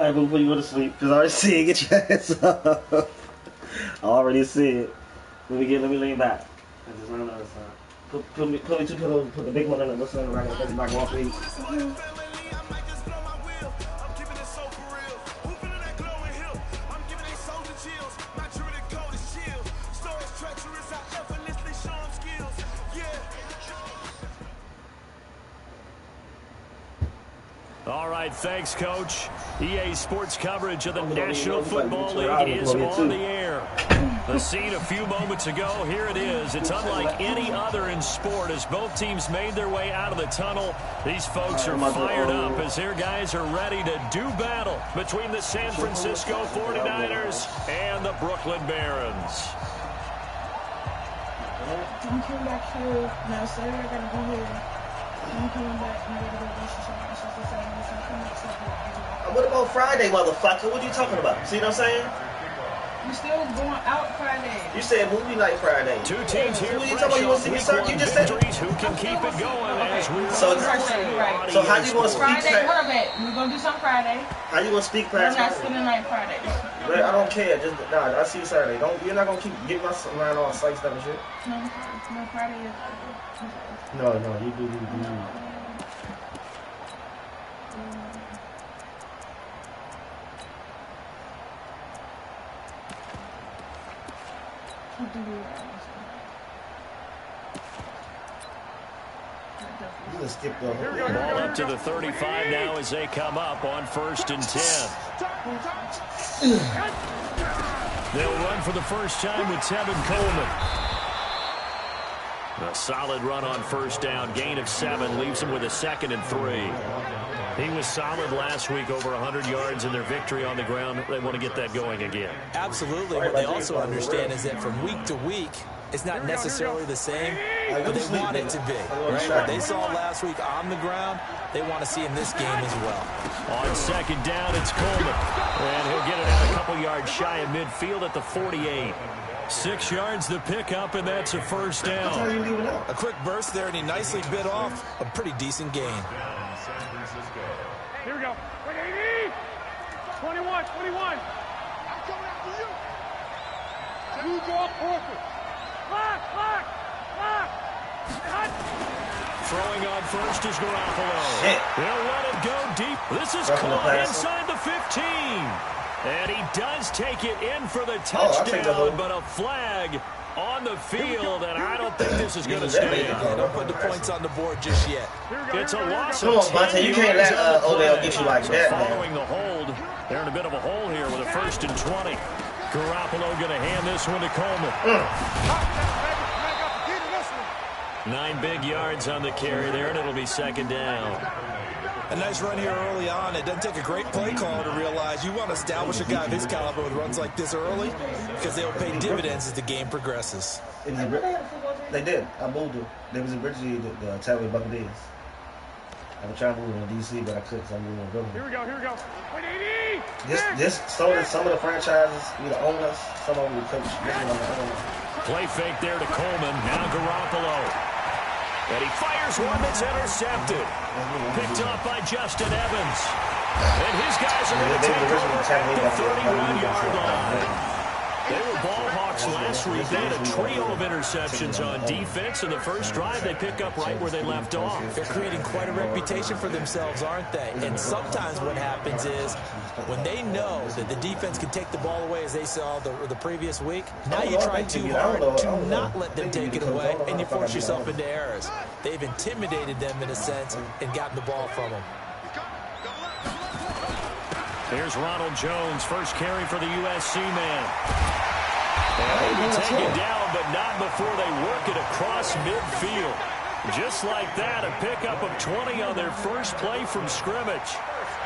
Alright, before you go to sleep, because I already see it. Get your ass up. I already see it. Let me lean back. I just learned the other side. Put me two pillows, put the big one in the left side, right, put it back off me. All right, thanks, Coach. EA Sports coverage of the National Football League is on the air. The scene a few moments ago, here it is. It's unlike any other in sport as both teams made their way out of the tunnel. These folks are fired up as their guys are ready to do battle between the San Francisco 49ers and the Brooklyn Barons. I'm coming back here now, sir. I gotta go here. I'm coming back and I gotta go What about Friday, motherfucker? What are you talking about? See what I'm saying? You still going out Friday. You said movie night Friday. Two teams here. What are you talking about? You want to see me, sir? You just said. Who can keep it going as we So how you going to speak? Friday, what of it? We're going to do something Friday. How you going to speak past? I'm not spending night Friday. I don't care. Just I see you Saturday. You're not gonna keep getting my mind all psyched up and shit. No, Friday is. No, you do. Ball up to the 35 now as they come up on 1st and 10. They'll run for the first time with Tevin Coleman. A solid run on 1st down. Gain of 7 leaves them with a 2nd and 3. He was solid last week, over 100 yards in their victory on the ground. They want to get that going again. Absolutely. What they also understand is that from week to week, it's not necessarily the same, but they want it to be. Right? What they saw last week on the ground, they want to see in this game as well. On 2nd down, it's Coleman. And he'll get it out a couple yards shy of midfield at the 48. 6 yards the pickup, and that's a 1st down. A quick burst there, and he nicely bit off a pretty decent gain. Here we go. 21. I'm coming after you. You draw perfect. Lock. Throwing on 1st is Garoppolo. They'll let it go deep. This is caught inside the 15. And he does take it in for the touchdown, but a flag on the field, and I don't think this is going to stay. Don't put the points on the board just yet. It's a loss of 10 you can't let Odell get you like that, following the hold, they're in a bit of a hole here with a 1st and 20. Garoppolo going to hand this one to Coleman. 9 big yards on the carry there, and it'll be 2nd down. A nice run here early on. It doesn't take a great play caller to realize you want to establish a guy of his caliber with runs like this early because they'll pay dividends as the game progresses. They did. I moved it. They was originally the Tampa Bay Buccaneers. I was trying to move in D.C., but I couldn't, so I moved in Brooklyn. Here we go. Some of the franchises either own us, some of them we coach. Play fake there to Coleman. Now Garoppolo. And he fires one that's intercepted. Picked off by Justin Evans. And his guys are going to take it to the 31-yard line. They were ball hawks last week. They had a trio of interceptions on defense. In the first drive, they pick up right where they left off. They're creating quite a reputation for themselves, aren't they? And sometimes what happens is when they know that the defense can take the ball away, as they saw the previous week, now you try too hard to not let them take it away, and you force yourself into errors. They've intimidated them in a sense and gotten the ball from them. Here's Ronald Jones, first carry for the USC man. And they take it down, but not before they work it across midfield. Just like that, a pickup of 20 on their first play from scrimmage.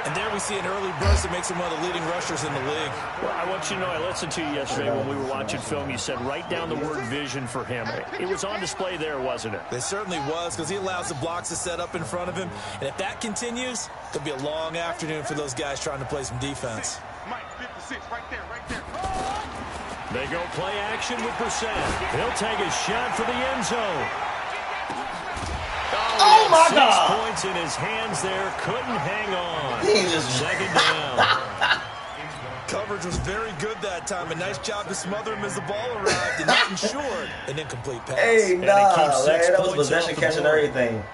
And there we see an early burst that makes him one of the leading rushers in the league. Well, I want you to know, I listened to you yesterday when we were watching film. You said write down the word vision for him. It was on display there, wasn't it? It certainly was, because he allows the blocks to set up in front of him. And if that continues, it'll be a long afternoon for those guys trying to play some defense. Mike, 56, right there, right there. They go play action with Brissett. He'll take a shot for the end zone. Oh my 6 God! points in his hands there. Couldn't hang on. He just Second down. Coverage was very good that time. A nice job to smother him as the ball arrived and not ensured an incomplete pass. Hey, And nah, it keeps 6 man, that was points possession off the catch and board. everything.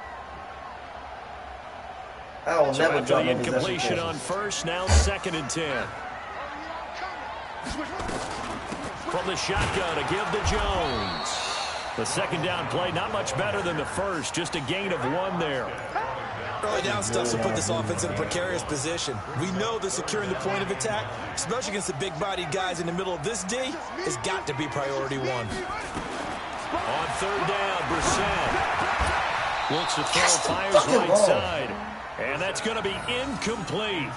I don't So never after drop the no possession incompletion catches. on first, now 2nd and 10. From the shotgun, a give to Jones. The second down play, not much better than the first, just a gain of 1 there. Early down stuff will put this offense in a precarious position. We know that securing the point of attack, especially against the big-bodied guys in the middle of this D, has got to be priority 1. On 3rd down, Brissett looks to throw, fires right side. And that's going to be incomplete.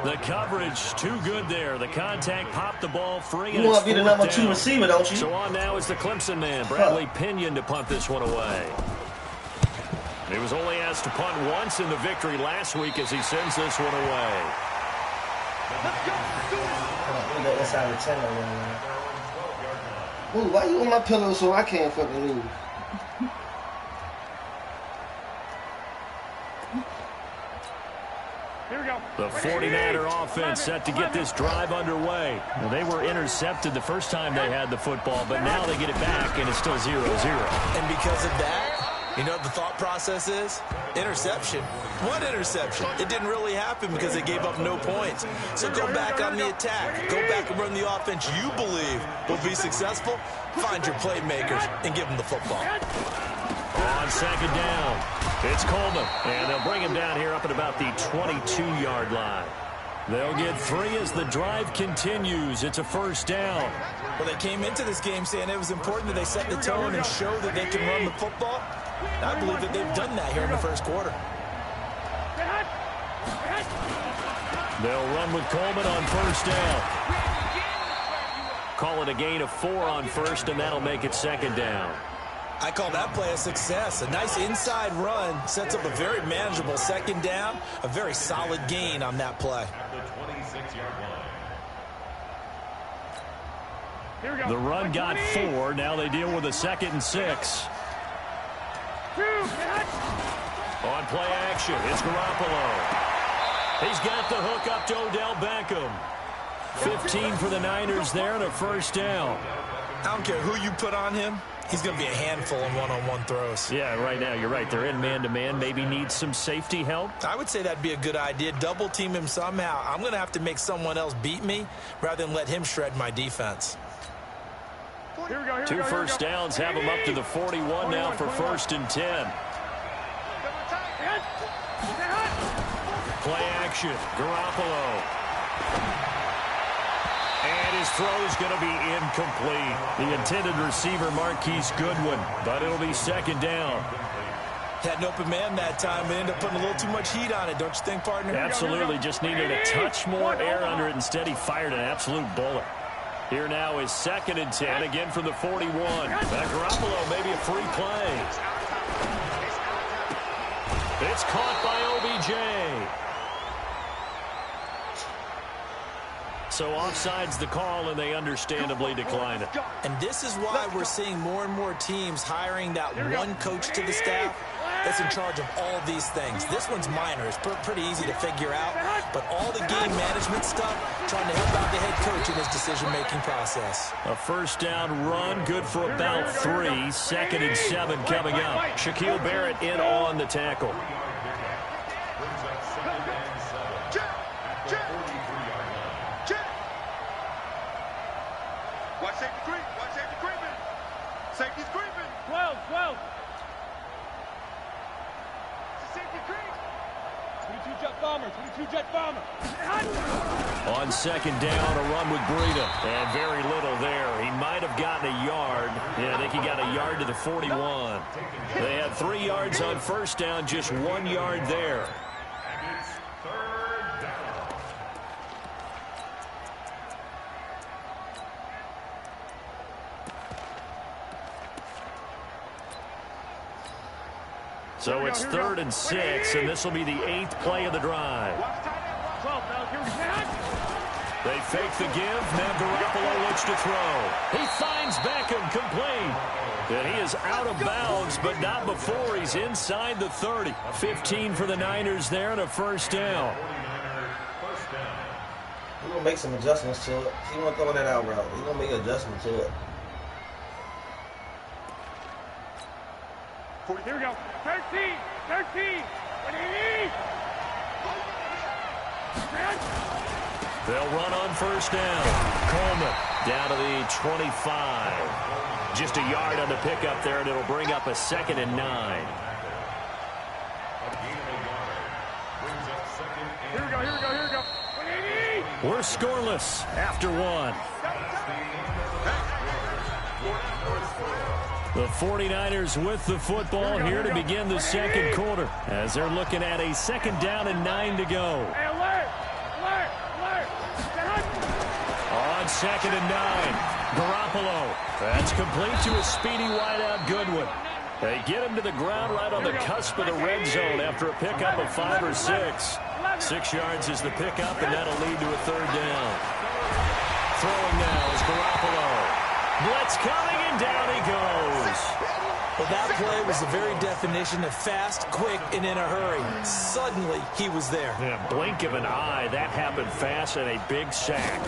The coverage too good there. The contact popped the ball free. You want to be the number 2 receiver, don't you? So on now is the Clemson man, Bradley Pinion, to punt this one away. He was only asked to punt once in the victory last week as he sends this one away. Ooh, why you on my pillow so I can't fucking move? Here we go. The 49er offense set to get this drive underway. Well, they were intercepted the first time they had the football, but now they get it back, and it's still 0-0. And because of that, you know what the thought process is? Interception. What interception? It didn't really happen because they gave up no points. So go back on the attack. Go back and run the offense you believe will be successful. Find your playmakers and give them the football. On 2nd down, it's Coleman, and they'll bring him down here up at about the 22-yard line. They'll get 3 as the drive continues. It's a 1st down. Well, they came into this game saying it was important that they set the tone and show that they can run the football. I believe that they've done that here in the first quarter. They'll run with Coleman on 1st down. Call it a gain of 4 on 1st, and that'll make it 2nd down. I call that play a success. A nice inside run sets up a very manageable 2nd down. A very solid gain on that play. The run got 4. Now they deal with a 2nd and 6. On play action, it's Garoppolo. He's got the hook up to Odell Beckham. 15 for the Niners there and a 1st down. I don't care who you put on him. He's going to be a handful in one-on-one throws. Yeah, right now, you're right. They're in man-to-man. Maybe needs some safety help. I would say that'd be a good idea. Double team him somehow. I'm going to have to make someone else beat me rather than let him shred my defense. Here we go, 2 first downs have them up to the 41 now for 1st and 10. Play action. Garoppolo. And his throw is going to be incomplete. The intended receiver, Marquise Goodwin, but it'll be 2nd down. Had an open man that time, but ended up putting a little too much heat on it, don't you think, partner? Absolutely. Just needed a touch more air under it. Instead, he fired an absolute bullet. Here now is 2nd and 10, again from the 41. Garoppolo, maybe a free play. It's caught by OBJ. So offside's the call, and they understandably decline it. And this is why we're seeing more and more teams hiring that one coach to the staff that's in charge of all these things. This one's minor. It's pretty easy to figure out. But all the game management stuff, trying to help out the head coach in his decision-making process. A first down run, good for about 3. 2nd and 7 coming up. Shaquille Barrett in on the tackle. Watch safety creep. Watch safety creeping. Safety's creeping. 12. Safety creep. 22 jet bomber. 22 jet bomber. On 2nd down, a run with Breida. And very little there. He might have gotten a yard. Yeah, I think he got a yard to the 41. They had 3 yards on first down, just 1 yard there. So it's 3rd and 6, and this will be the 8th play of the drive. 12. Now here we go. They fake the give. Now Garoppolo looks to throw. He finds Beckham complete. And he is out of bounds, but not before he's inside the 30. 15 for the Niners there and a first down. He's going to make some adjustments to it. He won't throw that out route. He's going to make an adjustment to it. Here we go. 13. 13. They'll run on first down. Coleman down to the 25. Just a yard on the pickup there, and it'll bring up a 2nd and 9. Here we go. We're scoreless after 1. The 49ers with the football here to begin the second quarter as they're looking at a 2nd down and 9 to go. On 2nd and 9, Garoppolo. That's complete to a speedy wideout Goodwin. They get him to the ground right on the cusp of the red zone after a pickup of 5 or 6. 6 yards is the pickup, and that'll lead to a 3rd down. Throwing now is Garoppolo. Blitz coming, and down he goes. Well, that play was the very definition of fast, quick, and in a hurry. Suddenly, he was there. In a blink of an eye, that happened fast, and a big sack.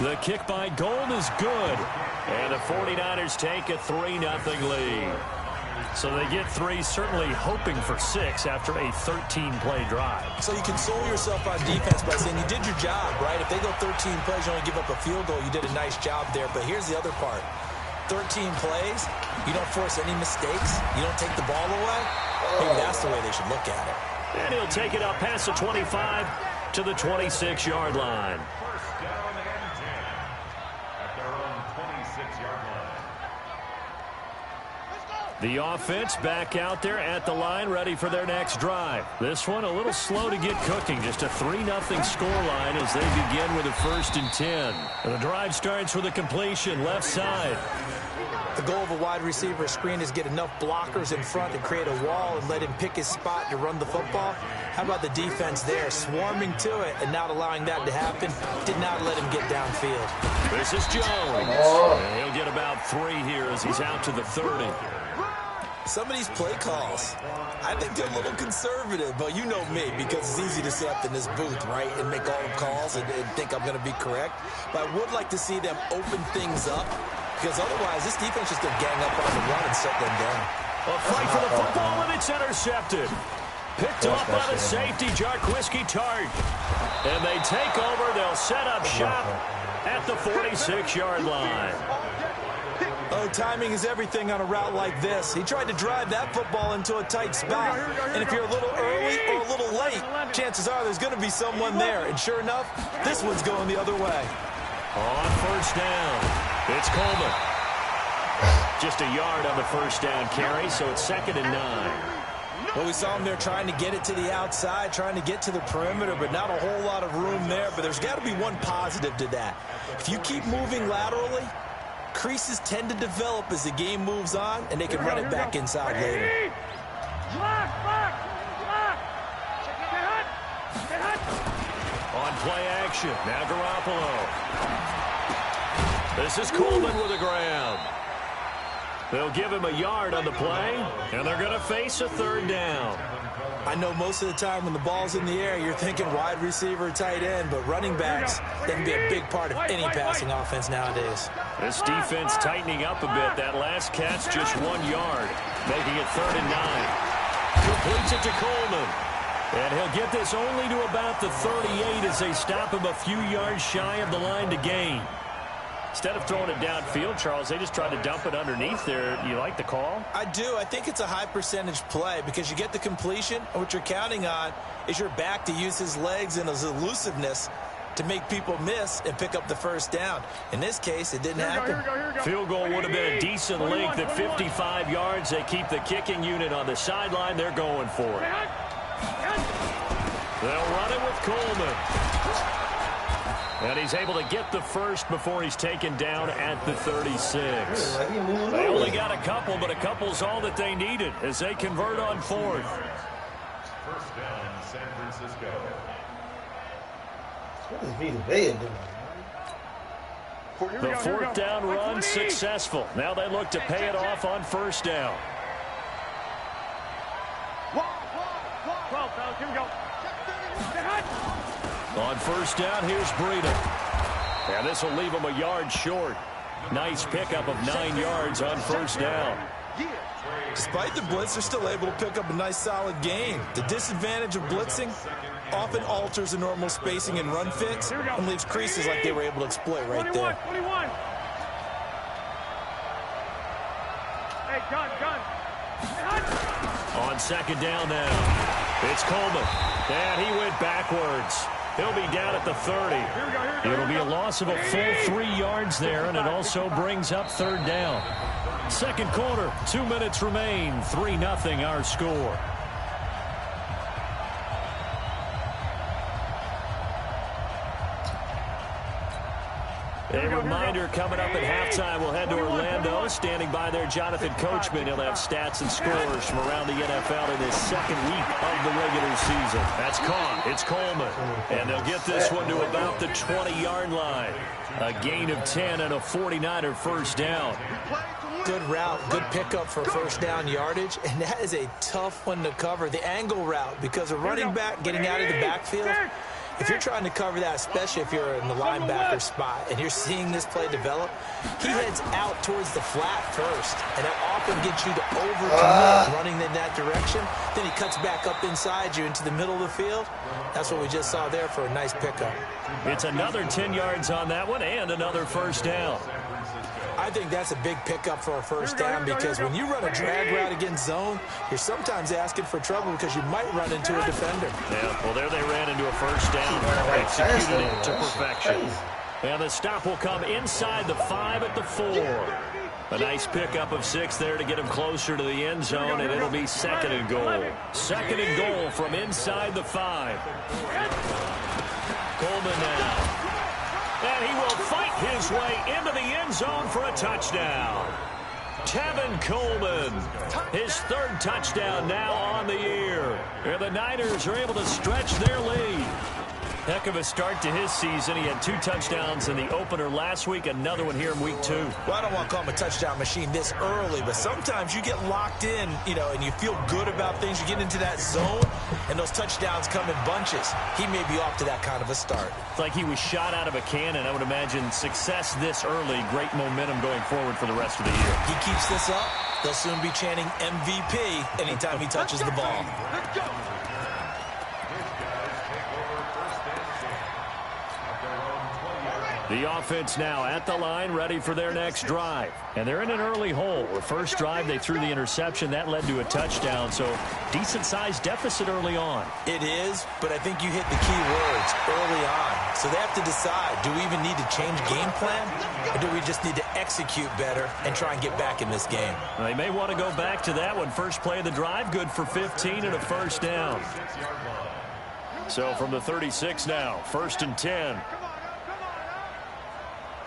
The kick by Gold is good. And the 49ers take a 3-0 lead. So they get 3, certainly hoping for 6 after a 13-play drive. So you console yourself on defense by saying you did your job, right? If they go 13 plays, you only give up a field goal, you did a nice job there. But here's the other part. 13 plays, you don't force any mistakes, you don't take the ball away. Maybe that's the way they should look at it. And he'll take it up past the 25 to the 26-yard line. The offense back out there at the line, ready for their next drive. This one a little slow to get cooking. Just a 3-0 scoreline as they begin with a 1st and 10. And the drive starts with a completion left side. The goal of a wide receiver screen is get enough blockers in front to create a wall and let him pick his spot to run the football. How about the defense there, swarming to it and not allowing that to happen? Did not let him get downfield. This is Jones. And he'll get about 3 here as he's out to the 30. Some of these play calls, I think they're a little conservative, but you know me, because it's easy to sit up in this booth, right, and make all the calls and think I'm going to be correct. But I would like to see them open things up, because otherwise this defense is going to gang up on the run and set them down. A fight for the football, and it's intercepted. Picked off by the safety, Jarquiski Tart. And they take over. They'll set up shop at the 46-yard line. Oh, timing is everything on a route like this. He tried to drive that football into a tight spot. And if you're a little early or a little late, chances are there's going to be someone there. And sure enough, this one's going the other way. On first down, it's Coleman. Just a yard on the first down carry, so it's 2nd and 9. Well, we saw him there trying to get it to the outside, trying to get to the perimeter, but not a whole lot of room there. But there's got to be one positive to that. If you keep moving laterally, creases tend to develop as the game moves on, and they can run it back inside later. On play action, now Garoppolo. This is Coleman with a grab. They'll give him a yard on the play, and they're going to face a third down. I know most of the time when the ball's in the air, you're thinking wide receiver, tight end, but running backs, that can be a big part of any passing offense nowadays. This defense tightening up a bit. That last catch, just 1 yard, making it 3rd and 9. Completes it to Coleman. And he'll get this only to about the 38 as they stop him a few yards shy of the line to gain. Instead of throwing it downfield, Charles, they just tried to dump it underneath there. You like the call? I do. I think it's a high percentage play because you get the completion, and what you're counting on is your back to use his legs and his elusiveness to make people miss and pick up the first down. In this case, it didn't happen. Field goal would have been a decent length at 55 yards. They keep the kicking unit on the sideline. They're going for it. They'll run it with Coleman. And he's able to get the first before he's taken down at the 36. They only got a couple, but a couple's all that they needed as they convert on 4th. First down, San Francisco. What is Vita Vea doing? The 4th down run successful. Now they look to pay it off on 1st down. 12, fellas, here we go. On 1st down, here's Breida. And this will leave him a yard short. Nice pickup of 9 yards on 1st down. Despite the blitz, they're still able to pick up a nice solid gain. The disadvantage of blitzing often alters the normal spacing and run fits and leaves creases like they were able to exploit right there. 21. Hey, gun. On 2nd down now, it's Coleman. And he went backwards. He'll be down at the 30. It'll be a loss of a full 3 yards there, and it also brings up 3rd down. 2nd quarter, 2 minutes remain. 3-0 our score. A reminder coming up at halftime, we'll head to Orlando. Standing by there, Jonathan Coachman. He'll have stats and scores from around the NFL in his 2nd week of the regular season. That's caught. It's Coleman. And they'll get this one to about the 20-yard line. A gain of 10 and a 49er first down. Good route, good pickup for first down yardage, and that is a tough one to cover. The angle route, because a running back getting out of the backfield, if you're trying to cover that, especially if you're in the linebacker spot and you're seeing this play develop, he heads out towards the flat first, and that often gets you to over-commit running in that direction. Then he cuts back up inside you into the middle of the field. That's what we just saw there for a nice pickup. It's another 10 yards on that one and another first down. I think that's a big pickup for a first down because when you run a drag route against zone, you're sometimes asking for trouble because you might run into a defender. Yeah, well, there they ran into a first down. Executed it to perfection. And the stop will come inside the 5 at the 4. A nice pickup of 6 there to get him closer to the end zone, and it'll be 2nd and goal. 2nd and goal from inside the 5. Coleman now. And he will fight his way into the end zone for a touchdown. Tevin Coleman, his 3rd touchdown now on the year. And the Niners are able to stretch their lead. Heck of a start to his season. He had 2 touchdowns in the opener last week, another one here in week 2. Well, I don't want to call him a touchdown machine this early, but sometimes you get locked in, and you feel good about things. You get into that zone, and those touchdowns come in bunches. He may be off to that kind of a start. It's like he was shot out of a cannon. I would imagine success this early, great momentum going forward for the rest of the year. He keeps this up, they'll soon be chanting MVP anytime he touches the ball. Let's go. The offense now at the line, ready for their next drive. And they're in an early hole. The first drive, they threw the interception. That led to a touchdown, so decent-sized deficit early on. It is, but I think you hit the key words early on. So they have to decide, do we even need to change game plan, or do we just need to execute better and try and get back in this game? They may want to go back to that one. First play of the drive, good for 15 and a first down. So from the 36 now, 1st and 10.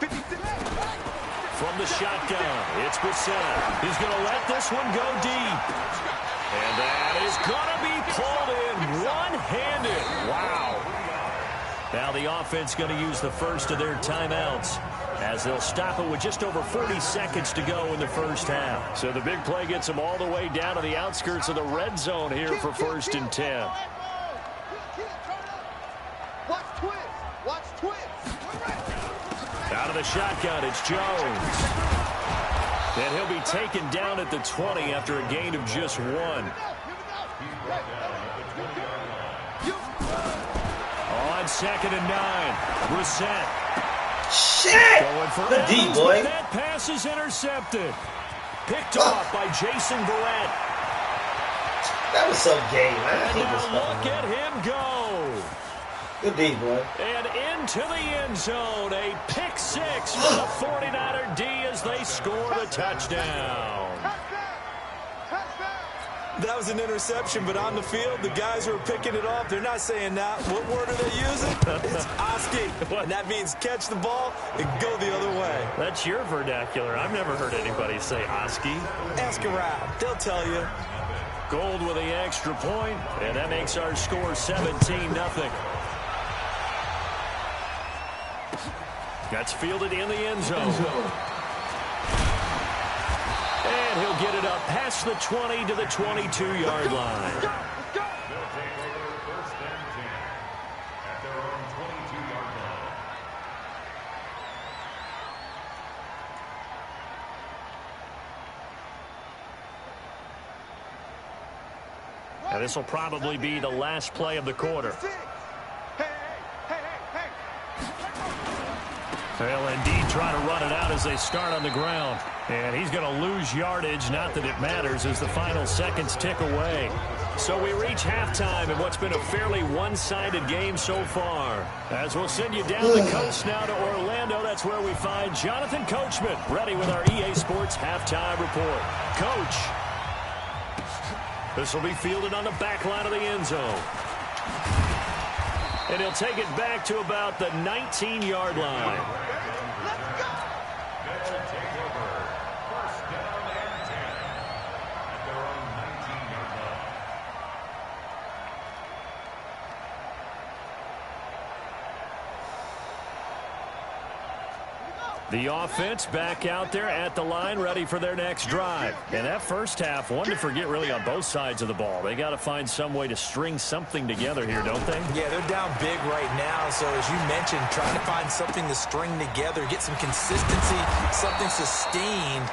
From the shotgun, it's Brissett. He's going to let this one go deep. And that is going to be pulled in one-handed. Wow. Now the offense going to use the first of their timeouts as they'll stop it with just over 40 seconds to go in the first half. So the big play gets them all the way down to the outskirts of the red zone here for 1st and 10. Out of the shotgun, it's Jones. And he'll be taken down at the 20 after a gain of just 1. On 2nd and 9, Brissett. Shit! Going for the D, boy. That pass is intercepted. Picked off by Jason Verrett. That was so gay, man. I And hate this now stuff, look man. at him go. Good D, boy. And into the end zone. A pick 6 for the 49er D as they score the touchdown. That was an interception, but on the field, the guys who are picking it off, they're not saying that. What word are they using? It's Oski. And that means catch the ball and go the other way. That's your vernacular. I've never heard anybody say Oski. Ask around. They'll tell you. Gold with the extra point, and that makes our score 17-0. That's fielded in the end zone. And he'll get it up past the 20 to the 22-yard line. They'll take over 1st and 10 at their own 22-yard line. And this will probably be the last play of the quarter. They'll indeed try to run it out as they start on the ground. And he's going to lose yardage, not that it matters, as the final seconds tick away. So we reach halftime in what's been a fairly one-sided game so far. As we'll send you down the coast now to Orlando, that's where we find Jonathan Coachman, ready with our EA Sports halftime report. Coach, this will be fielded on the back line of the end zone. And he'll take it back to about the 19-yard line. They'll take over 1st down and 10 at their own 19-yard line. The offense back out there at the line, ready for their next drive. And that first half, one to forget really on both sides of the ball. They got to find some way to string something together here, don't they? Yeah, they're down big right now. So as you mentioned, trying to find something to string together, get some consistency, something sustained,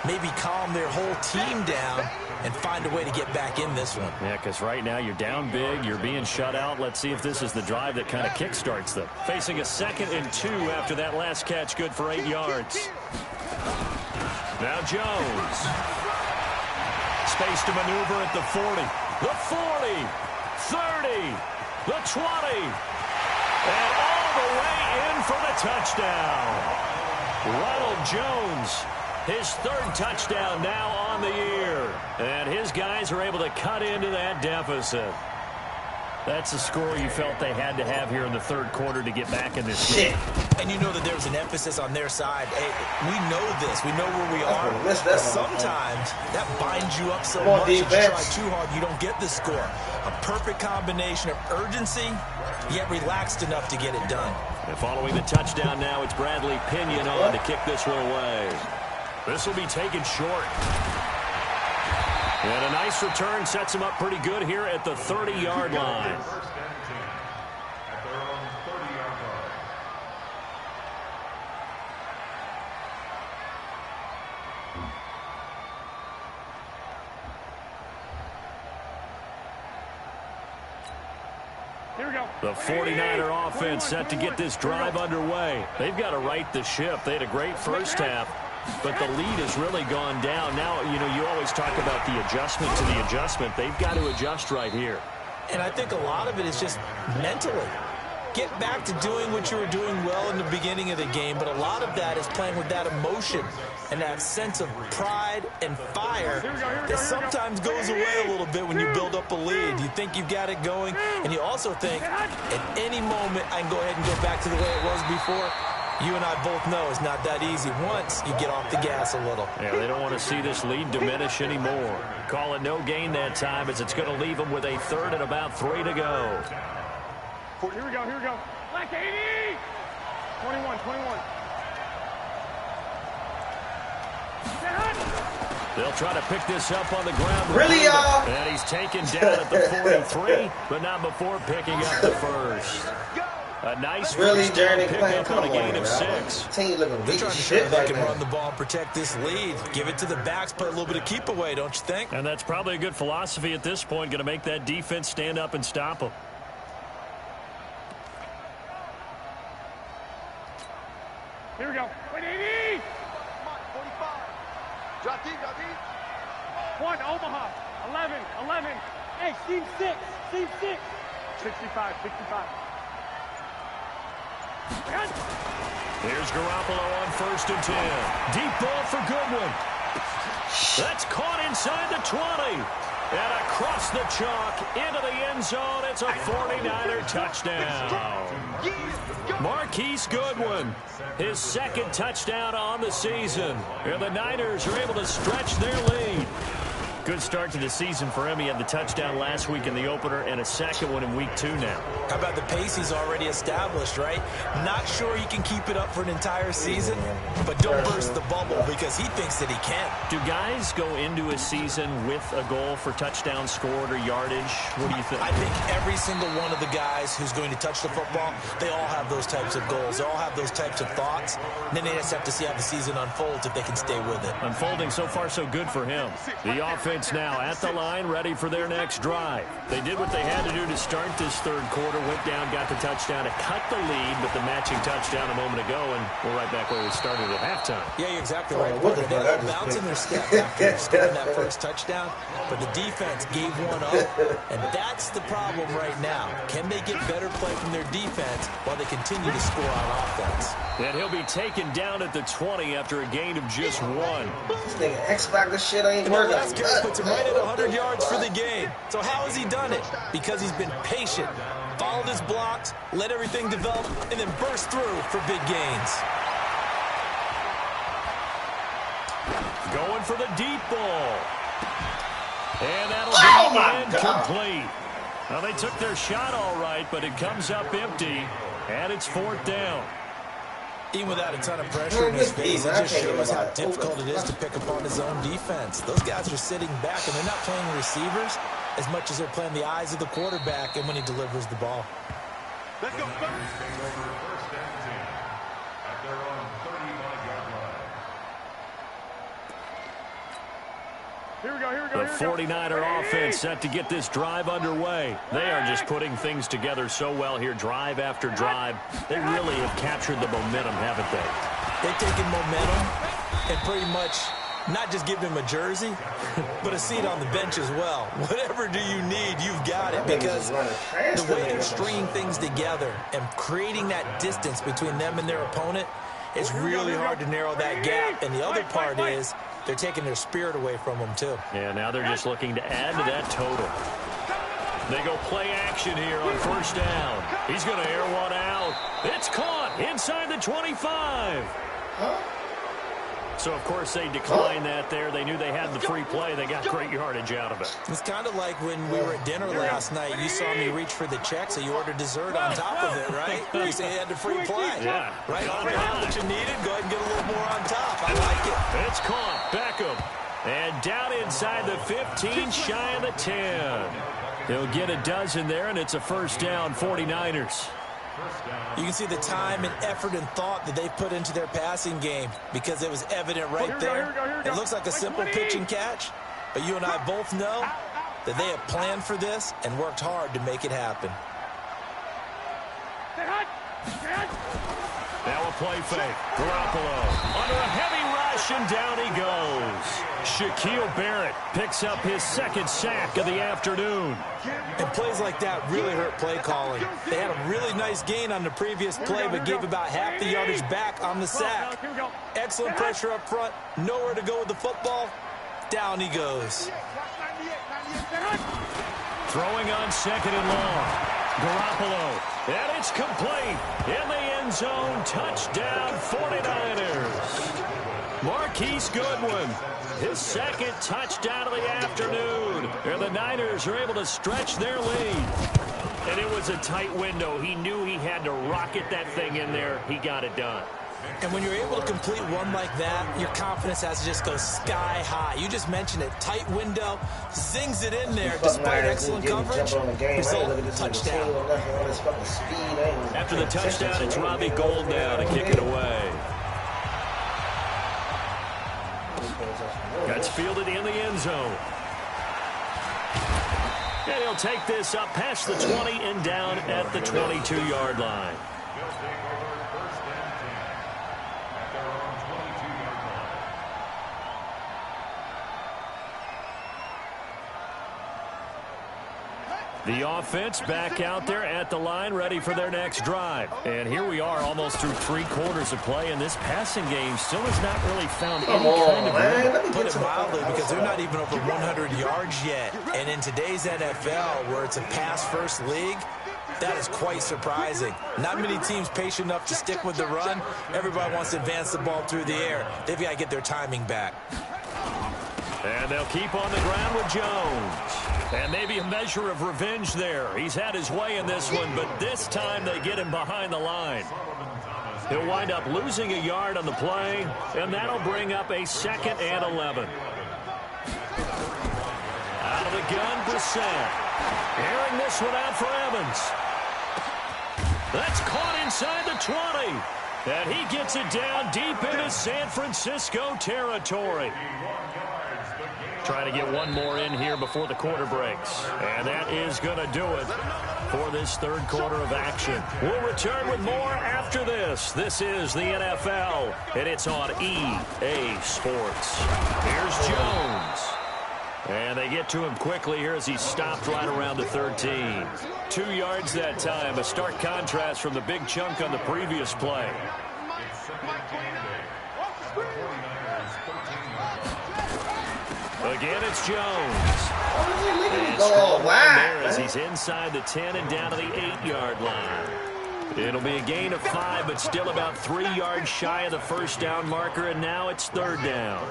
maybe calm their whole team down and find a way to get back in this one. Yeah, because right now you're down big, you're being shut out. Let's see if this is the drive that kind of kickstarts them. Facing a 2nd and 2 after that last catch, good for 8 yards. Now Jones. Space to maneuver at the 40. The 40. 30. The 20. And all the way in for the touchdown. Ronald Jones. His 3rd touchdown now on the year. And his guys are able to cut into that deficit. That's a score you felt they had to have here in the 3rd quarter to get back in this game. And you know that there's an emphasis on their side. Hey, we know this. We know where we are. But sometimes that binds you up so much that you try too hard, you don't get the score. A perfect combination of urgency, yet relaxed enough to get it done. And following the touchdown now, it's Bradley Pinion on to kick this one away. This will be taken short. And a nice return sets him up pretty good here at the 30-yard line. 1st and 10 at their own 30-yard line. Here we go. The 49er offense set to get this drive underway. They've got to right the ship. They had a great first half, but the lead has really gone down. Now, you know, you always talk about the adjustment to the adjustment. They've got to adjust right here. And I think a lot of it is just mentally. Get back to doing what you were doing well in the beginning of the game, but a lot of that is playing with that emotion and that sense of pride and fire that sometimes goes away a little bit when you build up a lead. You think you've got it going, and you also think at any moment I can go ahead and go back to the way it was before. You and I both know it's not that easy once you get off the gas a little. Yeah, they don't want to see this lead diminish anymore. Call it no gain that time as it's going to leave them with a 3rd and about 3 to go. Here we go, here we go. Black 80! 21, 21. They'll try to pick this up on the ground. Really, y'all? And he's taken down at the 43, but not before picking up the first. A nice Journey pickup come on a gain on, of 6. Team looking weak as Sure shit they right can now. run the ball and protect this lead. Give it to the backs, play a little bit of keep away, don't you think? And that's probably a good philosophy at this point, going to make that defense stand up and stop them. Here we go. 180. 1, Omaha. 11. Hey, team 6. 65. Here's Garoppolo on 1st and 10. Deep ball for Goodwin. That's caught inside the 20. And across the chalk into the end zone. It's a 49er touchdown. Marquise Goodwin, his 2nd touchdown on the season. And the Niners are able to stretch their lead. Good start to the season for him. He had the touchdown last week in the opener and a 2nd one in week 2 now. How about the pace he's already established, right? Not sure he can keep it up for an entire season, but don't burst the bubble because he thinks that he can. Do guys go into a season with a goal for touchdown scored or yardage? What do you think? I think every single one of the guys who's going to touch the football, they all have those types of goals. They all have those types of thoughts. And then they just have to see how the season unfolds if they can stay with it. Unfolding so far so good for him. The offense now at the line, ready for their next drive. They did what they had to do to start this 3rd quarter, went down, got the touchdown to cut the lead, but the matching touchdown a moment ago, and we're right back where we started at halftime. Yeah, you're exactly right. They're bouncing their step after scoring that first touchdown, but the defense gave one up, and that's the problem right now. Can they get better play from their defense while they continue to score on offense? And he'll be taken down at the 20 after a gain of just 1. This nigga X-Factor shit ain't working. Last carry puts him right at 100 yards for the game. So how has he done it? Because he's been patient, followed his blocks, let everything develop, and then burst through for big gains. Going for the deep ball. And that'll be incomplete. Well, they took their shot all right, but it comes up empty, and it's 4th down. Even without a ton of pressure in his face, it just shows how difficult it is to pick up on his own defense. Those guys are sitting back, and they're not playing receivers as much as they're playing the eyes of the quarterback and when he delivers the ball. Let's go. Here we go. The 49er offense set to get this drive underway. They are just putting things together so well here, drive after drive. They really have captured the momentum, haven't they? They've taken momentum and pretty much not just give him a jersey, but a seat on the bench as well. Whatever do you need, you've got it, because the way they're stringing things together and creating that distance between them and their opponent, it's really hard to narrow that gap. And the other part is they're taking their spirit away from them, too. Yeah, now they're just looking to add to that total. They go play action here on 1st down. He's going to air one out. It's caught inside the 25. So, of course, they declined that there. They knew they had the free play. They got great yardage out of it. It's kind of like when we were at dinner last night. You saw me reach for the check, so you ordered dessert on top of it, right? You say you had the free play. Yeah. Right? Already had what you needed. Go ahead and get a little more on top. I like it. It's caught. Beckham. And down inside the 15, shy of the 10. They'll get a dozen there, and it's a 1st down, 49ers. You can see the time and effort and thought that they put into their passing game because it was evident right there. It looks like a simple pitch and catch, but you and I both know that they have planned for this and worked hard to make it happen. Now a play fake. Garoppolo under a heavy rush, and down he goes. Shaquille Barrett picks up his 2nd sack of the afternoon. And plays like that really hurt play calling. They had a really nice gain on the previous play, but gave about half the yardage back on the sack. Excellent pressure up front. Nowhere to go with the football. Down he goes. Throwing on 2nd and long. Garoppolo, and it's complete. In the end zone, touchdown 49ers. Marquise Goodwin, his 2nd touchdown of the afternoon. And the Niners are able to stretch their lead. And it was a tight window. He knew he had to rocket that thing in there. He got it done. And when you're able to complete one like that, your confidence has to just go sky high. You just mentioned it. Tight window, zings it in there despite excellent coverage. Result, touchdown. After the touchdown, it's Robbie Gould now to kick it away. That's fielded in the end zone. And he'll take this up past the 20 and down at the 22-yard line. The offense back out there at the line, ready for their next drive. And here we are, almost through 3 quarters of play, and this passing game still has not really found any kind of rhythm. Put it mildly, because they're not even over 100 yards yet. And in today's NFL, where it's a pass-first league, that is quite surprising. Not many teams patient enough to stick with the run. Everybody wants to advance the ball through the air. They've got to get their timing back. And they'll keep on the ground with Jones. And maybe a measure of revenge there. He's had his way in this one, but this time they get him behind the line. He'll wind up losing a yard on the play, and that'll bring up a 2nd and 11. Out of the gun, Brissett. Airing this one out for Evans. That's caught inside the 20. And he gets it down deep into San Francisco territory. Trying to get one more in here before the quarter breaks. And that is going to do it for this 3rd quarter of action. We'll return with more after this. This is the NFL, and it's on EA Sports. Here's Jones. And they get to him quickly here as he's stopped right around the 13. 2 yards that time, a stark contrast from the big chunk on the previous play. Again, it's Jones. Oh, wow. There as he's inside the 10 and down to the 8-yard line. It'll be a gain of 5, but still about 3 yards shy of the first down marker, and now it's 3rd down.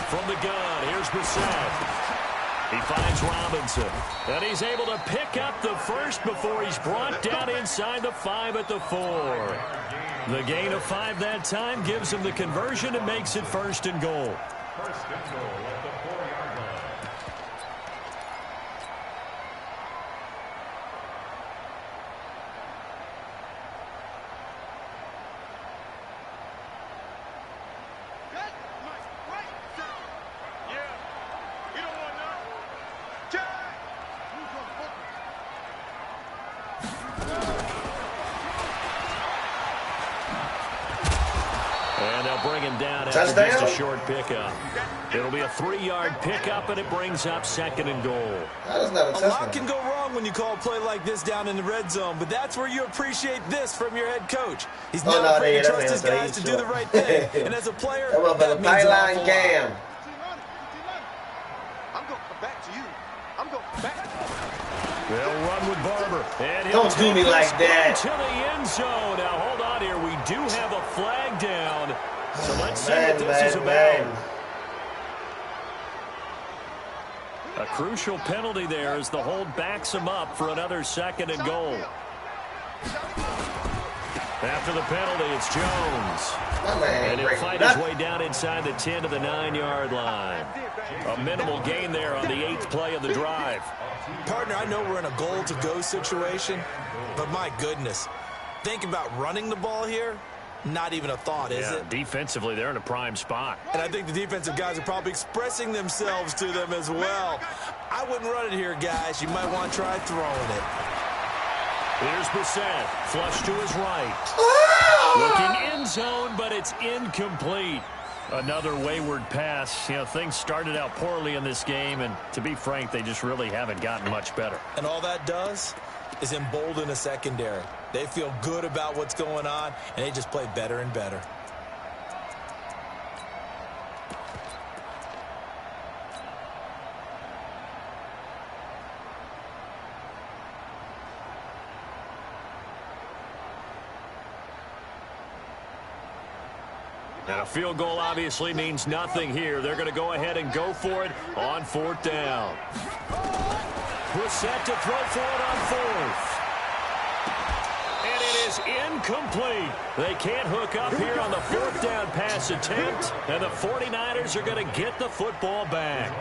From the gun, here's Brissett. He finds Robinson, and he's able to pick up the first before he's brought down inside the 5 at the 4. The gain of 5 that time gives him the conversion and makes it 1st and goal. 1st and goal at the 4-yard line. And they'll bring him down after just a short pickup. It'll be a 3-yard pickup, and it brings up 2nd and goal. That is not a touchdown. A lot can go wrong when you call a play like this down in the red zone, but that's where you appreciate this from your head coach. He's not afraid to trust his guys to do the right thing. And as a player, that means an awful lot. I'm going to come back to you. I'm going to come back. They'll run with Barber. And don't do me like that. To the end zone. Now, hold on here. We do have a flag down. So let's see what this is about. A crucial penalty there as the hold backs him up for another 2nd and goal. After the penalty, it's Jones. And he'll fight his way down inside the 10 to the 9-yard line. A minimal gain there on the 8th play of the drive. Partner, I know we're in a goal-to-go situation, but my goodness, think about running the ball here. Not even a thought, is it? Defensively, they're in a prime spot. And I think the defensive guys are probably expressing themselves to them as well. I wouldn't run it here, guys. You might want to try throwing it. Here's Brissett, flush to his right. Looking end zone, but it's incomplete. Another wayward pass. You know, things started out poorly in this game, and to be frank, they just really haven't gotten much better. And all that does is embolden a secondary. They feel good about what's going on, and they just play better and better. And a field goal obviously means nothing here. They're going to go ahead and go for it on 4th down. Brissett to throw for it on 4th. And it is incomplete. They can't hook up here on the 4th down pass attempt. And the 49ers are going to get the football back.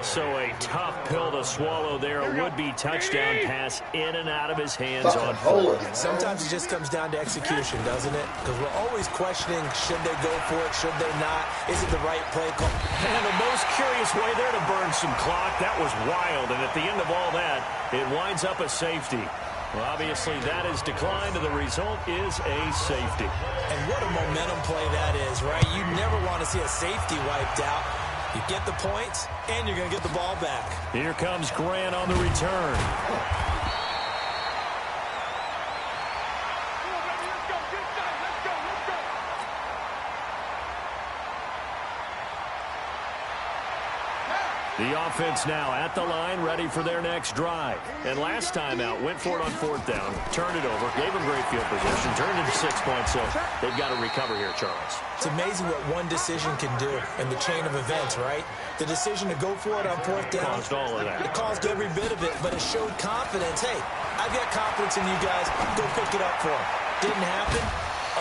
So a tough pill to swallow there. A would-be touchdown pass in and out of his hands on 4th. Sometimes it just comes down to execution, doesn't it? Because we're always questioning, should they go for it, should they not? Is it the right play call? And the most curious way there to burn some clock. That was wild. And at the end of all that, it winds up a safety. Well, obviously, that is declined, and the result is a safety. And what a momentum play that is, right? You never want to see a safety wiped out. You get the points, and you're going to get the ball back. Here comes Grant on the return. The offense now at the line, ready for their next drive. And last time out, went for it on 4th down, turned it over, gave them great field position, turned it to 6 points, so they've got to recover here, Charles. It's amazing what one decision can do in the chain of events, right? The decision to go for it on 4th down. Caused all of that. It caused every bit of it, but it showed confidence. Hey, I've got confidence in you guys. Go pick it up for them. Didn't happen.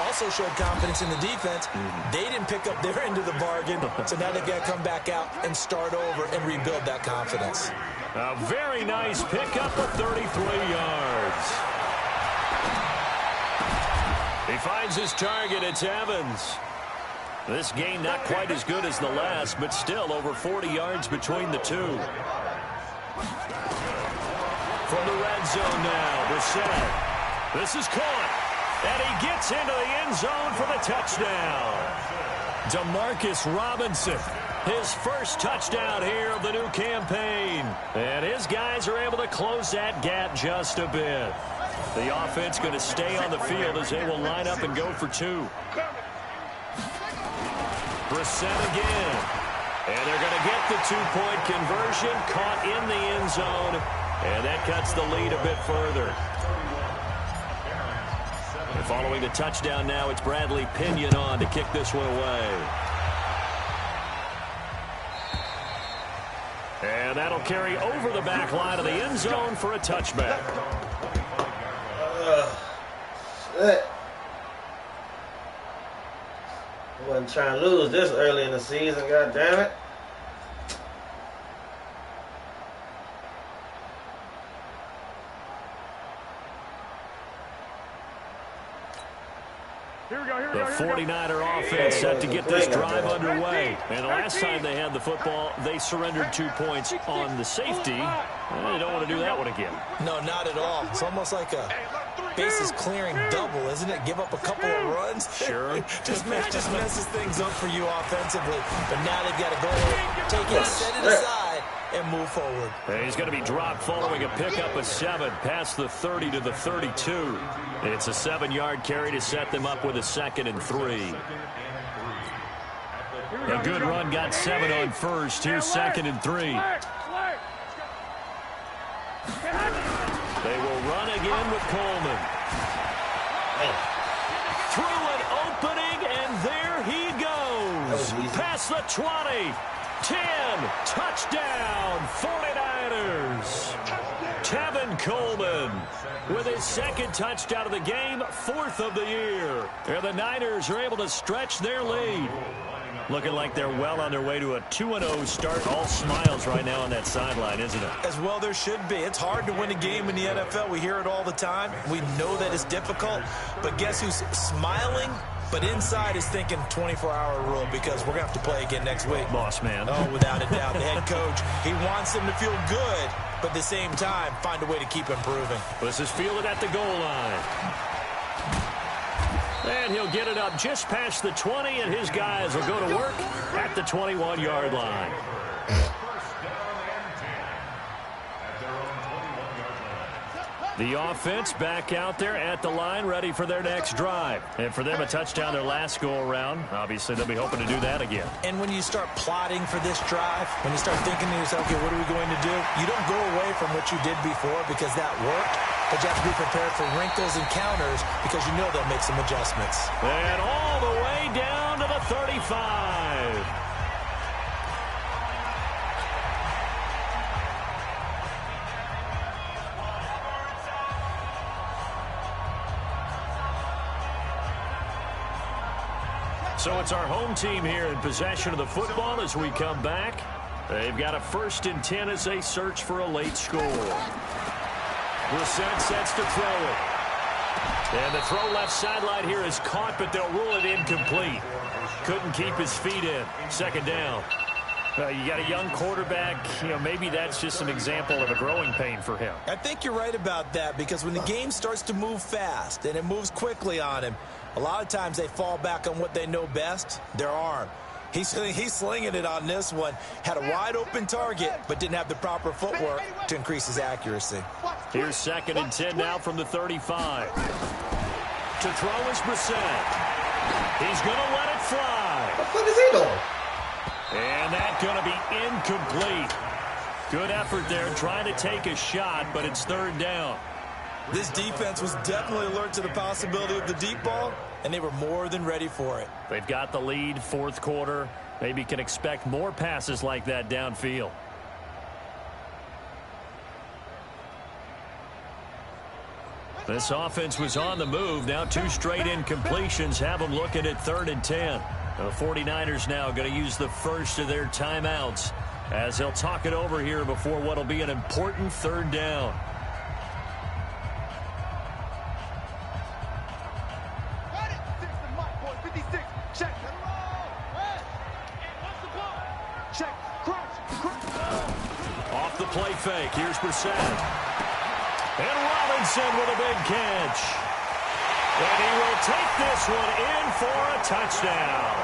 Also showed confidence in the defense. They didn't pick up their end of the bargain, so now they've got to come back out and start over and rebuild that confidence. A very nice pickup of 33 yards. He finds his target. It's Evans. This game not quite as good as the last, but still over 40 yards between the two. From the red zone now, Brissett. This is caught. And he gets into the end zone for the touchdown. Demarcus Robinson, his first touchdown here of the new campaign. And his guys are able to close that gap just a bit. The offense going to stay on the field as they will line up and go for 2. Brissett again. And they're going to get the 2-point conversion, caught in the end zone. And that cuts the lead a bit further. And following the touchdown now, it's Bradley Pinion on to kick this one away. And that'll carry over the back line of the end zone for a touchback. Shit. I wasn't trying to lose this early in the season, god damn it. The 49er offense set to get this drive underway. And the last time they had the football, they surrendered 2 points on the safety. They don't want to do that one again. No, not at all. It's almost like a bases clearing double, isn't it? Give up a couple of runs. Sure. just messes things up for you offensively. But now they've got to go take it, set it aside, and move forward. And he's going to be dropped following a pickup of 7 past the 30 to the 32. It's a 7-yard carry to set them up with a 2nd and 3. A good run got 7 on first. Here's 2nd and 3. They will run again with Coleman. Through an opening, and there he goes. Past the 20. 10, touchdown, 49ers. Tevin Coleman with his 2nd touchdown of the game, 4th of the year. And the Niners are able to stretch their lead. Looking like they're well on their way to a 2-0 start. All smiles right now on that sideline, isn't it? As well there should be. It's hard to win a game in the NFL. We hear it all the time. We know that it's difficult. But guess who's smiling? But inside is thinking 24-hour rule because we're going to have to play again next week. Boss man. Oh, without a doubt. The head coach, he wants them to feel good, but at the same time, find a way to keep improving. This is fielded at the goal line. And he'll get it up just past the 20, and his guys will go to work at the 21-yard line. The offense back out there at the line, ready for their next drive. And for them, a touchdown their last go-around. Obviously, they'll be hoping to do that again. And when you start plotting for this drive, when you start thinking to yourself, okay, what are we going to do? You don't go away from what you did before because that worked. but you have to be prepared for wrinkles and counters because you know they'll make some adjustments. And all the way down to the 35. So it's our home team here in possession of the football as we come back. They've got a 1st and 10 as they search for a late score. Brissett sets to throw it. And the throw left sideline here is caught, but they'll rule it incomplete. Couldn't keep his feet in. 2nd down. You got a young quarterback. Maybe that's just an example of a growing pain for him. I think you're right about that because when the game starts to move fast and it moves quickly on him, a lot of times they fall back on what they know best, their arm. He's slinging it on this one. Had a wide open target, but didn't have the proper footwork to increase his accuracy. Here's 2nd and 10 now from the 35. To throw is Brissett. He's going to let it fly. What is he doing? And that's going to be incomplete. Good effort there trying to take a shot, but it's 3rd down. This defense was definitely alert to the possibility of the deep ball, and they were more than ready for it. They've got the lead, 4th quarter. Maybe can expect more passes like that downfield. This offense was on the move. Now 2 straight incompletions have them looking at 3rd and 10. The 49ers now going to use the first of their timeouts as they'll talk it over here before what will be an important 3rd down. Off the play fake. Here's Brissett. And Robinson with a big catch. And he will take this one in for a touchdown.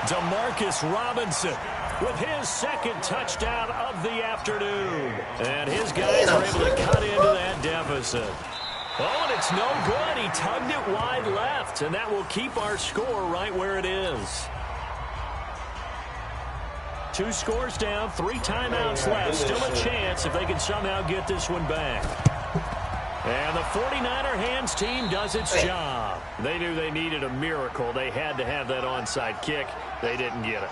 Demarcus Robinson with his 2nd touchdown of the afternoon. And his guys are able to cut into that deficit. Oh, and it's no good. He tugged it wide left, and that will keep our score right where it is. 2 scores down, 3 timeouts left. Still a chance if they can somehow get this one back. And the 49er hands team does its job. They knew they needed a miracle. They had to have that onside kick. They didn't get it.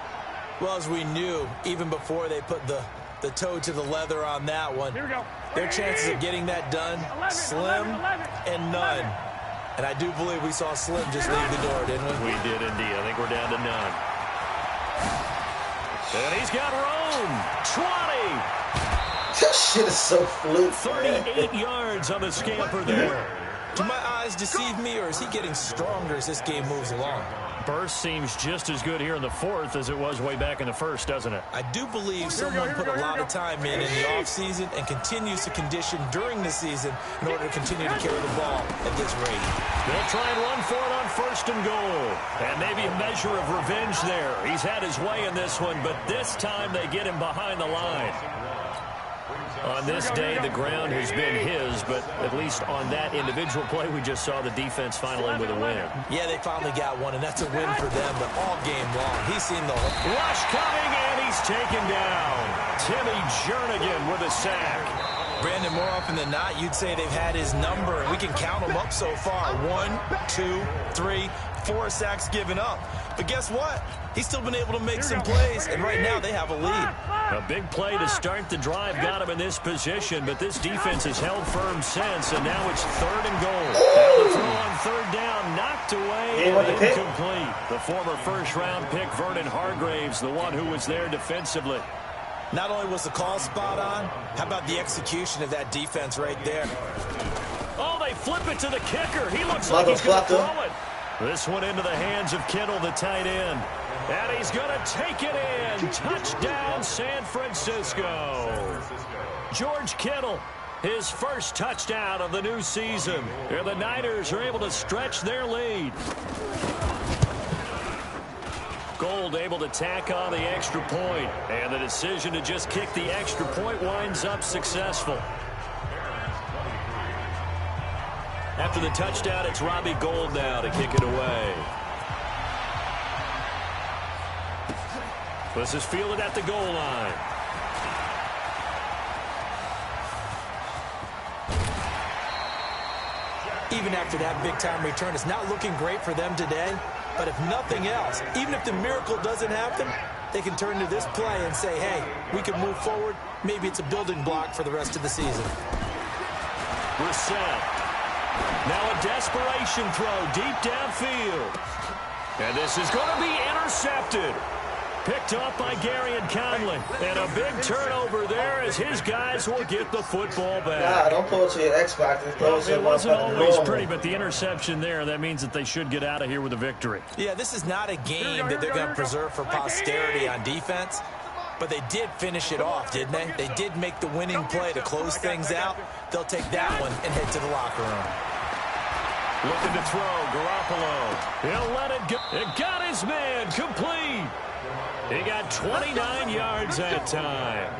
Well, as we knew, even before they put the toe to the leather on that one, their chances of getting that done, slim and none. And I do believe we saw Slim just leave the door, didn't we? We did indeed. I think we're down to none. And he's got room. 20. This shit is so fluke. 38 yards on the scamper there. Do my eyes deceive me, or is he getting stronger as this game moves along? Burst seems just as good here in the 4th as it was way back in the 1st, doesn't it? I do believe someone put a lot of time in the offseason and continues to condition during the season in order to continue to carry the ball at this rate. They'll try and run for it on 1st and goal. And maybe a measure of revenge there. He's had his way in this one, but this time they get him behind the line. On this day, the ground has been his, but at least on that individual play, we just saw the defense finally with a win. Yeah, they finally got one, and that's a win for them, but all game long, he's seen the whole... Rush coming, and he's taken down. Timmy Jernigan with a sack. Brandon, more often than not, you'd say they've had his number, and we can count them up so far. 1, 2, 3, 4 sacks given up. But guess what? He's still been able to make some plays, and right now they have a lead. A big play to start the drive got him in this position, but this defense has held firm since, and now it's 3rd and goal. Now the throw on 3rd down, knocked away and incomplete. The former 1st-round pick, Vernon Hargraves, the one who was there defensively. Not only was the call spot on, how about the execution of that defense right there? Oh, they flip it to the kicker. He looks like he's going to throw it. This one into the hands of Kittle, the tight end. And he's going to take it in. Touchdown, San Francisco. George Kittle, his first touchdown of the new season. And the Niners are able to stretch their lead. Gold able to tack on the extra point. And the decision to just kick the extra point winds up successful. After the touchdown, it's Robbie Gould now to kick it away. This is fielded at the goal line. even after that big-time return. It's not looking great for them today, but if nothing else, even if the miracle doesn't happen, they can turn to this play and say, hey, we can move forward. Maybe it's a building block for the rest of the season. Brissett. Now a desperation throw deep downfield. And this is going to be intercepted. Picked off by Garyon Conley. And a big turnover there as his guys will get the football back. Nah, don't pull it to your X Factor. Well, it wasn't always pretty, but the interception there, that means that they should get out of here with a victory. Yeah, this is not a game that they're going to preserve for posterity on defense. But they did finish it off, didn't they? They did make the winning play to close things out. They'll take that one and head to the locker room. Looking to throw, Garoppolo. He'll let it go. It got his man complete. He got 29 yards that time.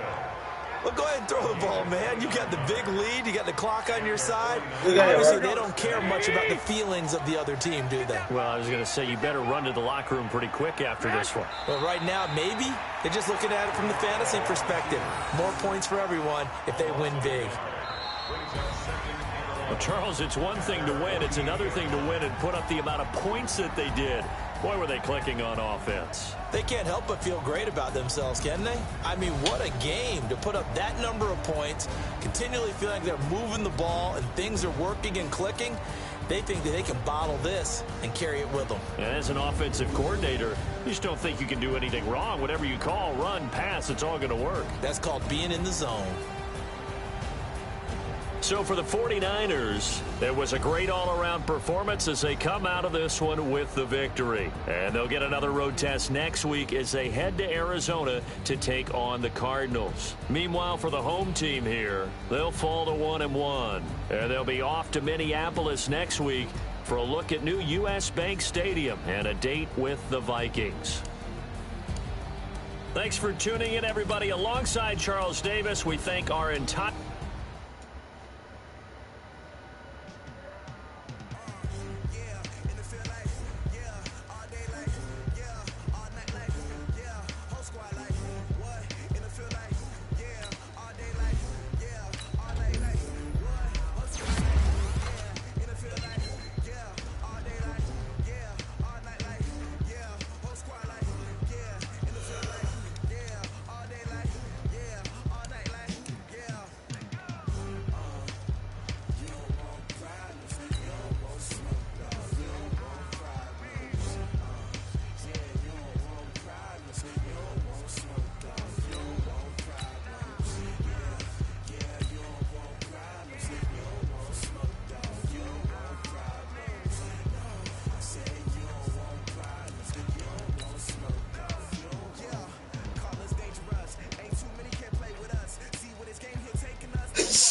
Well, go ahead and throw the ball, man. You got the big lead. You got the clock on your side. Obviously, they don't care much about the feelings of the other team, do they? Well, I was going to say, you better run to the locker room pretty quick after this one. Well, right now, maybe. They're just looking at it from the fantasy perspective. More points for everyone if they win big. Well, Charles, it's one thing to win. It's another thing to win and put up the amount of points that they did. Boy, were they clicking on offense. They can't help but feel great about themselves, can they? I mean, what a game to put up that number of points, continually feeling like they're moving the ball and things are working and clicking. They think that they can bottle this and carry it with them. And as an offensive coordinator, you just don't think you can do anything wrong. Whatever you call, run, pass, it's all going to work. That's called being in the zone. So for the 49ers, it was a great all-around performance as they come out of this one with the victory. And they'll get another road test next week as they head to Arizona to take on the Cardinals. Meanwhile, for the home team here, they'll fall to 1-1. And they'll be off to Minneapolis next week for a look at new U.S. Bank Stadium and a date with the Vikings. Thanks for tuning in, everybody. Alongside Charles Davis, we thank our entire...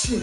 Shit.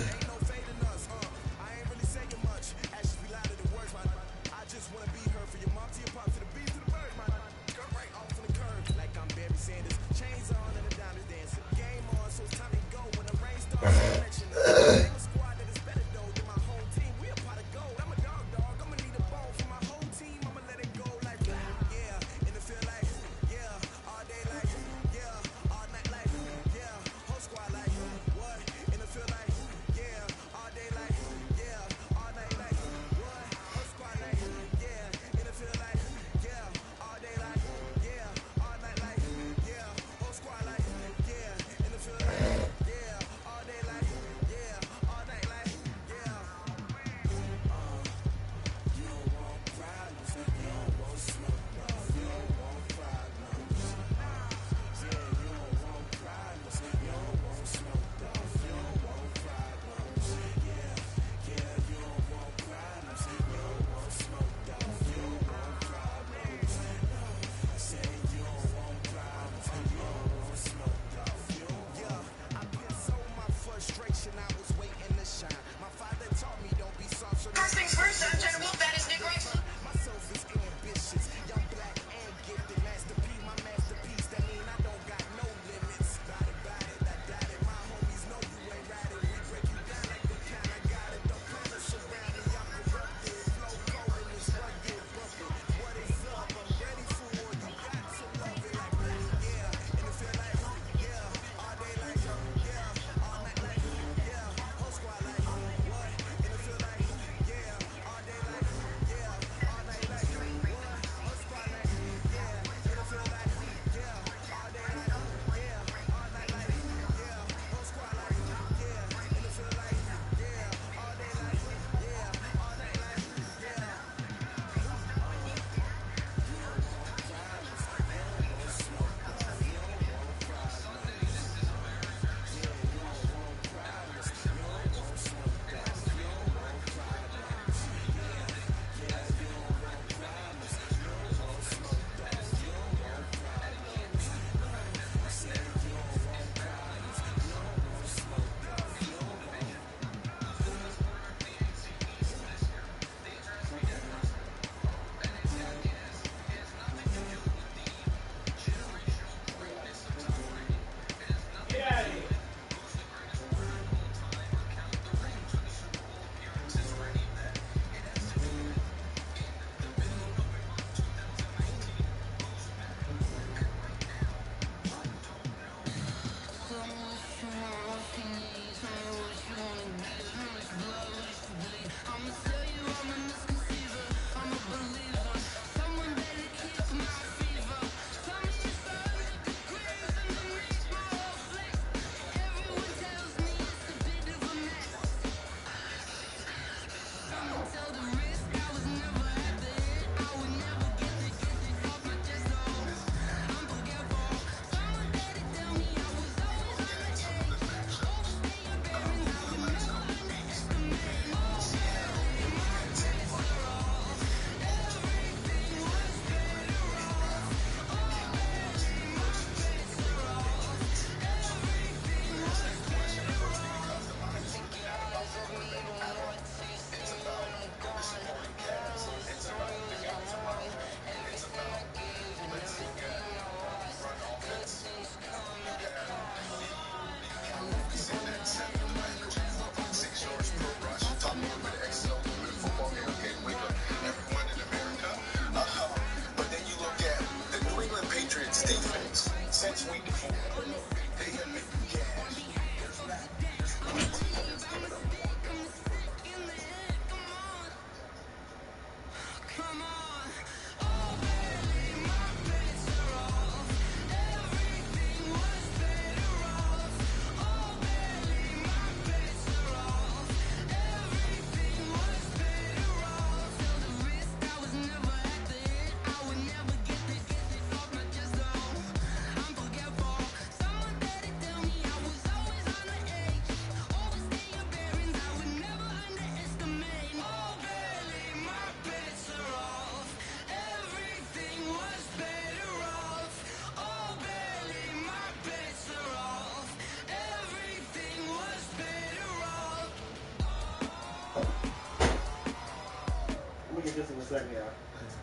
second, y'all.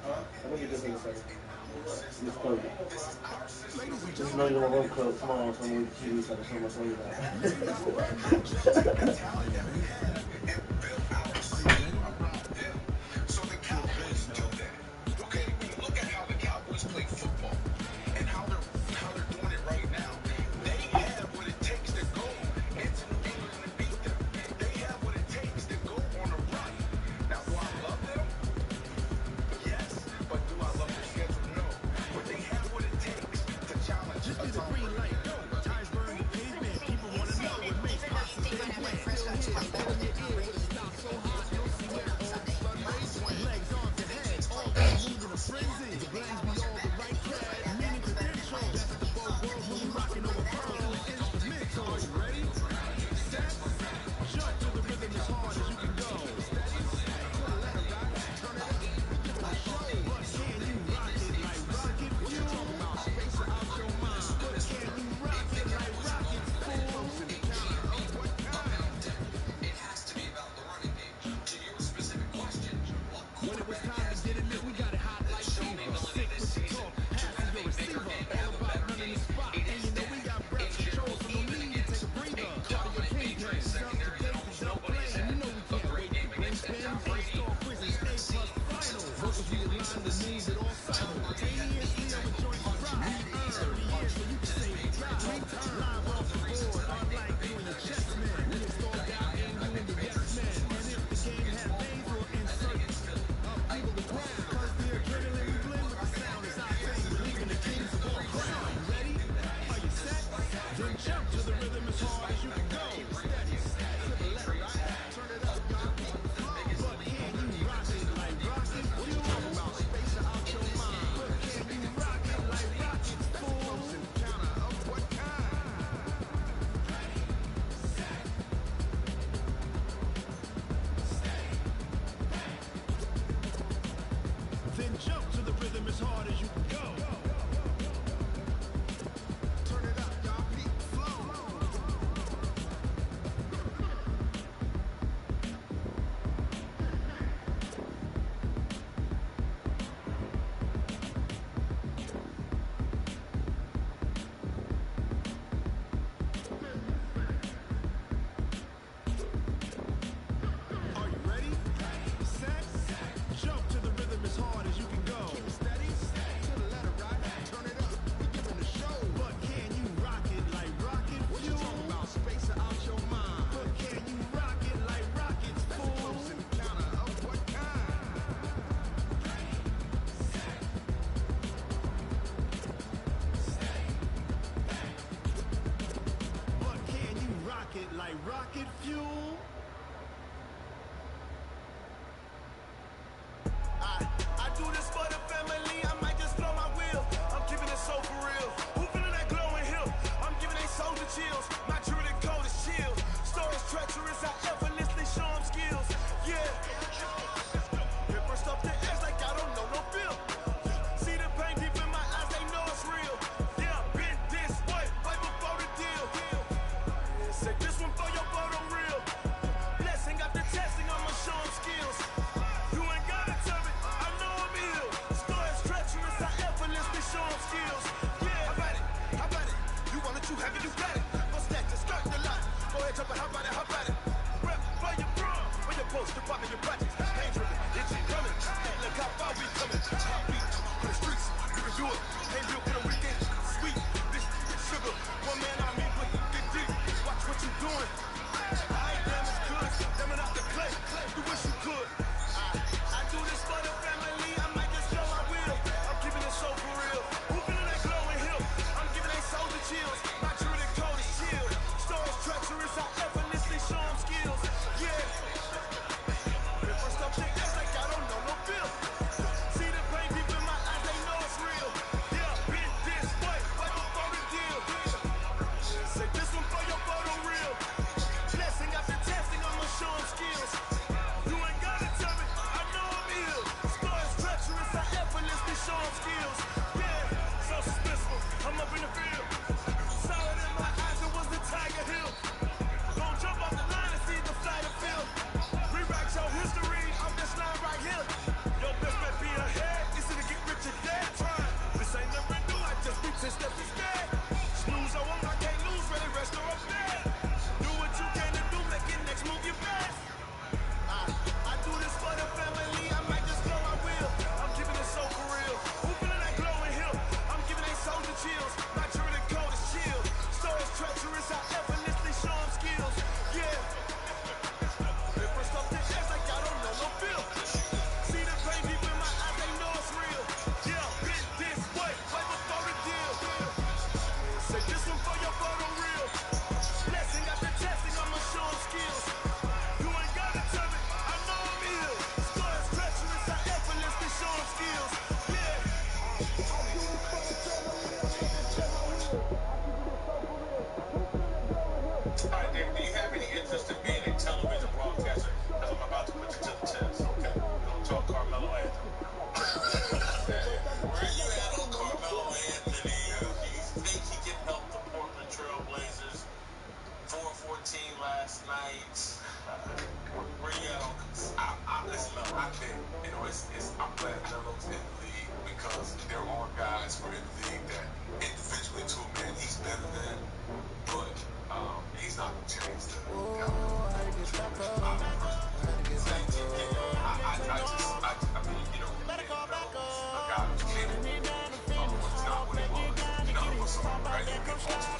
I'm gonna get this in a second. This close. Just know you're gonna go tomorrow, so I'm gonna give you something so much on you. So the Cowboys do that. Okay, look at how the Cowboys play football and how they're doing it right now. They have what it takes to go into New England and beat them. They have what it takes to go on a run. Now, do I love them? Yes. But do I love their schedule? No. But they have what it takes to challenge a Tom Brady. Tires burn the pavement. People want to know what makes possible. Legs off the head, all the moving a frenzy. The brains be all the right track, meaning credential. That's the both worlds when we rocking over pearl instrumental. Are you ready? Set, jump to the rhythm as hard as you can go. Steady, to the left, right, turn it up. Give it a show, but can you rock it like rocket fuel? Talk about space out your mind. But can you rock it like rocket fuel? What kind? It has to be about the running game. To your specific question, When it was time to get it lit, we got it hot like fever. Sick with the talk, half of your receiver. All about running the spot, and you know we got breath control, so no need to take a breather. Call your kingpin, self to date, don't play. And you know we can't wait to bring spin. First off, quizzes, A plus final. Vocals we align the moves at all simultaneously. Our joints rock. 30 years, so you can say we got live off the board, unlike you and your chess man. We installed out and you and the yes man. And if the game had lanes, we'll insert people the ground. Cause the adrenaline we blend with the sound is our thing. Relieving the kings of all crown. Ready? Are you set? Then jump to the rhythm as hard as you can go. Steady, to the left, right? Turn it up, y'all. But can you rock it like rocket fuel? Talking about space out your mind. But can you rock it like rocket fuel? Counter of what kind? Then jump to the rhythm as hard as you can go. Turn it up, y'all. Beat flow. Are you ready? Set, jump to the rhythm as hard as you can go. Steady, to the left, right, turn it up. We giving the show, but can you rock it like rocket fuel? What you talking about? Space out your mind. But can you rock it like rockets, fool? Close encounter of what kind? But can you rock it like rocket fuel? I do this for the family, I might just blow my wheel. I'm keeping it so for real. Who feeling that glowing hill? I'm giving they soldier chills. My druidic code is chill. Stories treacherous, I effortlessly show them skills. Yeah. Hit first off the edge like I don't know no feel. See the pain deep in my eyes, they know it's real. Yeah, been this way, right before the deal. Say this one for your photo real. Blessing after testing, I'ma show them skills. You ain't gotta tell me, I know I'm ill. slide.